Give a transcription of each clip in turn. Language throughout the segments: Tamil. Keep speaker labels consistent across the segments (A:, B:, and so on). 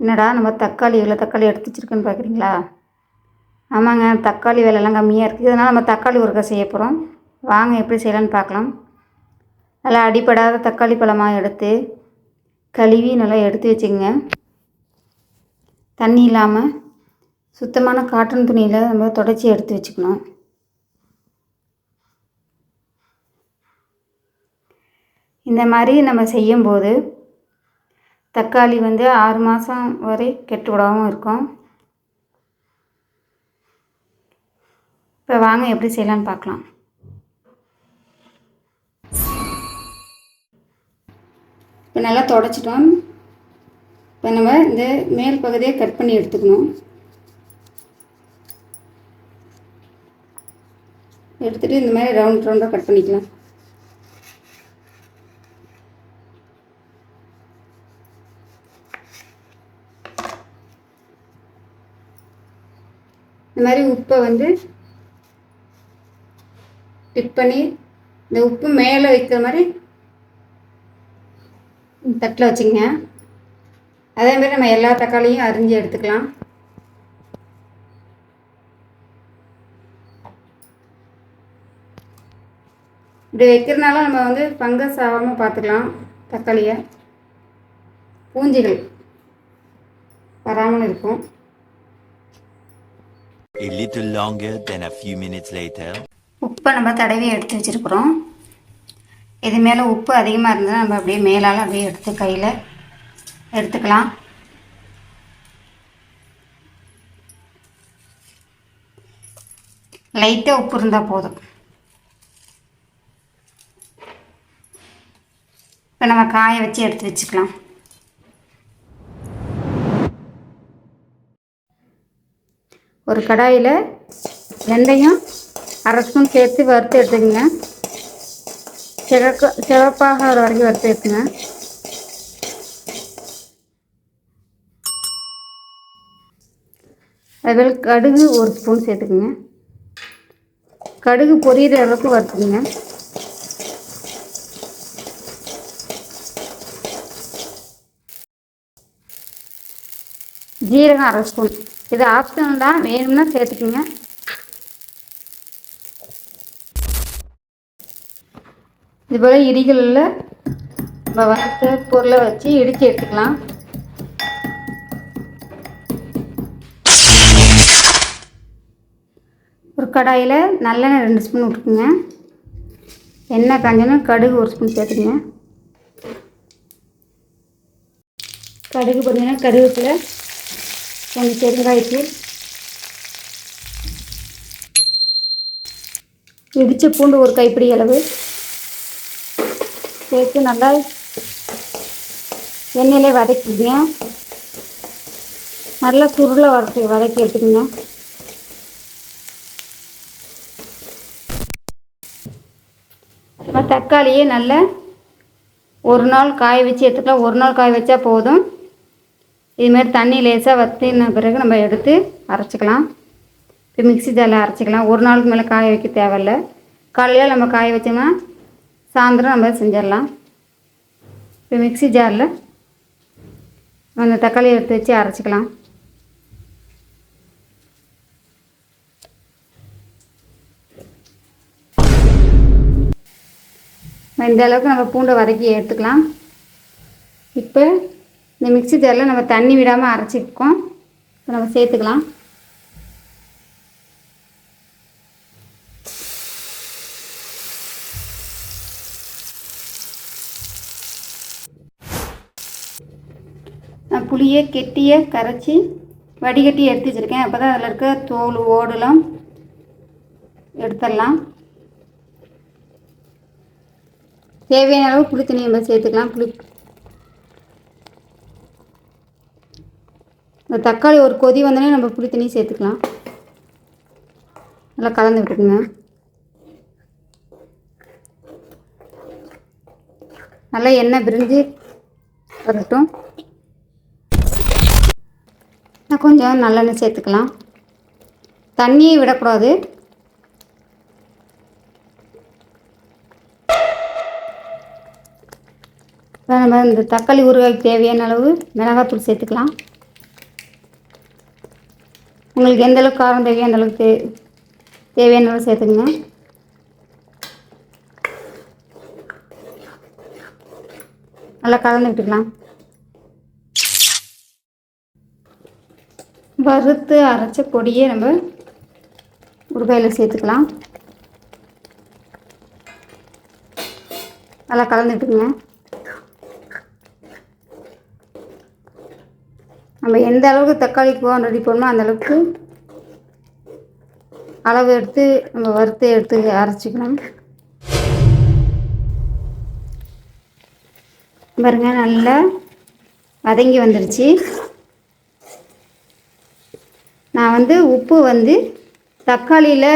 A: என்னடா நம்ம தக்காளி இவ்வளோ தக்காளி எடுத்து வச்சுருக்குன்னு பார்க்குறீங்களா? ஆமாங்க, தக்காளி விலைலாம் கம்மியாக இருக்குது. அதனால் நம்ம தக்காளி ஊறுகாய் செய்ய போகிறோம். வாங்க எப்படி செய்யலான்னு பார்க்கலாம். நல்லா அடிப்படாத தக்காளி பழமாக எடுத்து கழுவி நல்லா எடுத்து வச்சுக்கோங்க. தண்ணி இல்லாமல் சுத்தமான காட்டன் துணியில் நம்ம துடைச்சி எடுத்து வச்சுக்கணும். இந்த மாதிரி நம்ம செய்யும்போது தக்காளி 6 மாதம் வரை கெட்டு விடாமல் இருக்கும். இப்போ வாங்க எப்படி செய்யலான்னு பார்க்கலாம். இப்போ நல்லா துடைச்சிட்டோம். இப்போ நம்ம இந்த மேல் பகுதியை கட் பண்ணி எடுத்துக்கணும். எடுத்துகிட்டு இந்த மாதிரி ரவுண்ட் ரவுண்டாக கட் பண்ணிக்கலாம். இந்த மாதிரி உப்பை டிப் பண்ணி இந்த உப்பு மேலே வைக்கிற மாதிரி தட்டில் வச்சுங்க. அதேமாதிரி நம்ம எல்லா தக்காளியும் அரிஞ்சு எடுத்துக்கலாம். இப்படி வைக்கிறதுனால நம்ம ஃபங்கஸ் ஆகாமல் பார்த்துக்கலாம். தக்காளியை பூஞ்சிகள் வராமல் இருக்கும்.
B: A little longer than a few minutes later.
A: உப்பை நம்ம தடவி எடுத்து வச்சுருக்குறோம். இது மேலே உப்பு அதிகமாக இருந்ததுன்னா நம்ம அப்படியே மேலால் அப்படியே எடுத்து கையில் எடுத்துக்கலாம். லைட்டாக உப்பு இருந்தால் போதும். இப்போ நம்ம காய வச்சு எடுத்து வச்சுக்கலாம். ஒரு கடாயில் வெந்தயம் 1/2 ஸ்பூன் சேர்த்து வறுத்து எடுத்துக்கோங்க. சிவப்பாக வர வரைக்கும் வறுத்து எடுத்துங்க. அதுபோல் கடுகு 1 ஸ்பூன் சேர்த்துக்குங்க. கடுகு பொரியிற அளவுக்கு வறுத்துக்குங்க. ஜீரகம் 1/2 ஸ்பூன். இது ஆப்ஷனல் தான், வேணும்னா சேர்த்துக்குங்க. இதுபோல் இடிகளில் நம்ம வறுத்த பொருளை வச்சு இடித்து எடுத்துக்கலாம். ஒரு கடாயில் நல்லெண்ணெய் 2 ஸ்பூன் விட்டுக்குங்க. எண்ணெய் காஞ்சோன்னா கடுகு 1 ஸ்பூன் சேர்த்துக்குங்க. கடுகு பார்த்தீங்கன்னா கருவேப்பிலை, கொஞ்சம் பெருங்காயத்தூள், இடித்த பூண்டு 1 கைப்பிடி அளவு சேர்த்து நல்லா எண்ணெயிலே வதக்கிங்க. நல்லா சுருளை வதக்கி எடுத்துக்கோங்க. தக்காளியே நல்லா 1 நாள் காய வச்சு எடுத்துக்கலாம். 1 நாள் காய வச்சா போதும். இதுமாதிரி தண்ணி லேசாக வற்றின பிறகு நம்ம எடுத்து அரைச்சிக்கலாம். இப்போ மிக்ஸி ஜாரில் அரைச்சிக்கலாம். 1 நாளுக்கு மேலே காய வைக்க தேவையில்லை. காலையில் நம்ம காய வச்சோம்னா சாயந்தரம் நம்ம செஞ்சிடலாம். இப்போ மிக்ஸி ஜாரில் அந்த தக்காளியை எடுத்து வச்சு அரைச்சிக்கலாம். இந்த அளவுக்கு நம்ம பூண்டை வதக்கி எடுத்துக்கலாம். இப்போ இந்த மிக்ஸி ஜாரில் நம்ம தண்ணி விடாமல் அரைச்சிருக்கோம். இப்போ நம்ம சேர்த்துக்கலாம். நான் புளியை கெட்டியை கரைச்சி வடிகட்டி எடுத்து வச்சுருக்கேன். அப்போ தான் அதில் இருக்க தோல் ஓடுலாம் எடுத்துடலாம். தேவையான அளவு புளி தண்ணி நம்ம சேர்த்துக்கலாம். இந்த தக்காளி ஒரு கொதி வந்தோடனே நம்ம புளி தண்ணி சேர்த்துக்கலாம். நல்லா கலந்து விட்டுக்குங்க. நல்லா எண்ணெய் பிரிஞ்சு வரட்டும். நான் கொஞ்சம் நல்லெண்ணெய் சேர்த்துக்கலாம். தண்ணியை விடக்கூடாது. நம்ம இந்த தக்காளி ஊறுகாய்க்கு தேவையான அளவு மிளகாத்தூள் சேர்த்துக்கலாம். உங்களுக்கு எந்த அளவுக்கு காரம் தேவையோ அந்த அளவுக்கு தேவையான அளவு சேர்த்துக்குங்க. நல்லா கலந்து விட்டுக்கலாம். வறுத்து அரைச்ச பொடியை நம்ம ஊறுகாயில் சேர்த்துக்கலாம். நல்லா கலந்து விட்டுக்குங்க. நம்ம எந்த அளவுக்கு தக்காளி கோவம் ரெடி பண்ணணுமோ அந்த அளவுக்கு அளவு எடுத்து நம்ம வறுத்து எடுத்து அரைச்சிக்கலாம். பாருங்க நல்லா வதங்கி வந்துடுச்சு. நான் உப்பு தக்காளியில்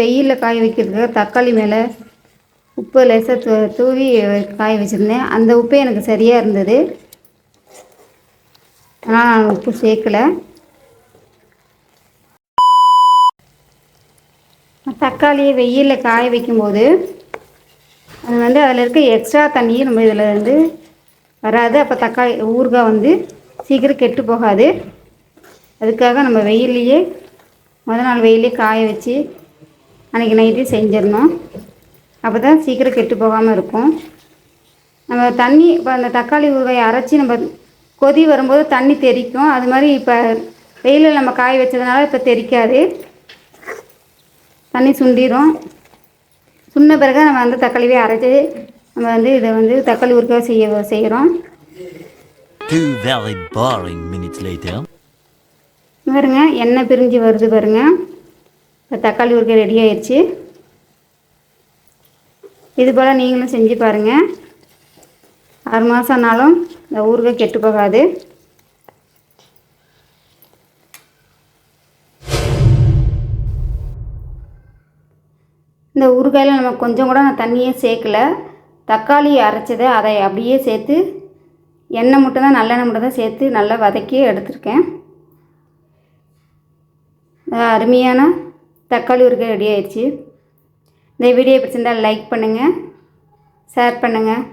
A: வெயிலில் காய வைக்கிறதுக்காக தக்காளி மேலே உப்பு லேசாக தூவி காய வச்சுருந்தேன். அந்த உப்பு எனக்கு சரியாக இருந்தது, ஆனால் நான் உப்பு சேர்க்கலை. தக்காளியை வெயிலில் காய வைக்கும்போது அது அதில் இருக்க எக்ஸ்ட்ரா தண்ணியும் நம்ம இதில் வராது. அப்போ தக்காளி ஊறுகாய் சீக்கிரம் கெட்டு போகாது. அதுக்காக நம்ம வெயிலையே முதல் நாள் வெயிலே காய வச்சு அன்றைக்கி நைட்டே செஞ்சிடணும். அப்போ தான் சீக்கிரம் கெட்டு போகாமல் இருக்கும். நம்ம தண்ணி இப்போ அந்த தக்காளி ஊறுகாயை அரைச்சி நம்ம கொதி வரும்போது தண்ணி தெறிக்கும். அது மாதிரி இப்போ வெயிலில் நம்ம காய வச்சதுனால இப்போ தெறிக்காது, தண்ணி சுண்டிடும். சுண்ண பிறகு நம்ம தக்காளியே அரைச்சி நம்ம இதை தக்காளி ஊறுகாய் செய்கிறோம்.
B: 2 very boring minutes later.
A: பாருங்க எண்ணெய் பிரிஞ்சு வருது பாருங்கள். இப்போ தக்காளி ஊறுகாய் ரெடி ஆயிடுச்சு. இது போல் நீங்களும் செஞ்சு பாருங்கள். 6 மாதம் ஆனாலும் இந்த ஊறுகாய் கெட்டு போகாது. இந்த ஊறுகாயில் நம்ம கொஞ்சம் கூட நான் தண்ணியே சேர்க்கலை. தக்காளி அரைச்சதை அதை அப்படியே சேர்த்து எண்ணெய் மட்டும்தான், நல்லெண்ணெய் மட்டும்தான் சேர்த்து நல்லா வதக்கி எடுத்துருக்கேன். அருமையான தக்காளி ஊறுகாய் ரெடி ஆயிடுச்சு. இந்த வீடியோ பிடிச்சிருந்தால் லைக் பண்ணுங்கள், ஷேர் பண்ணுங்கள்.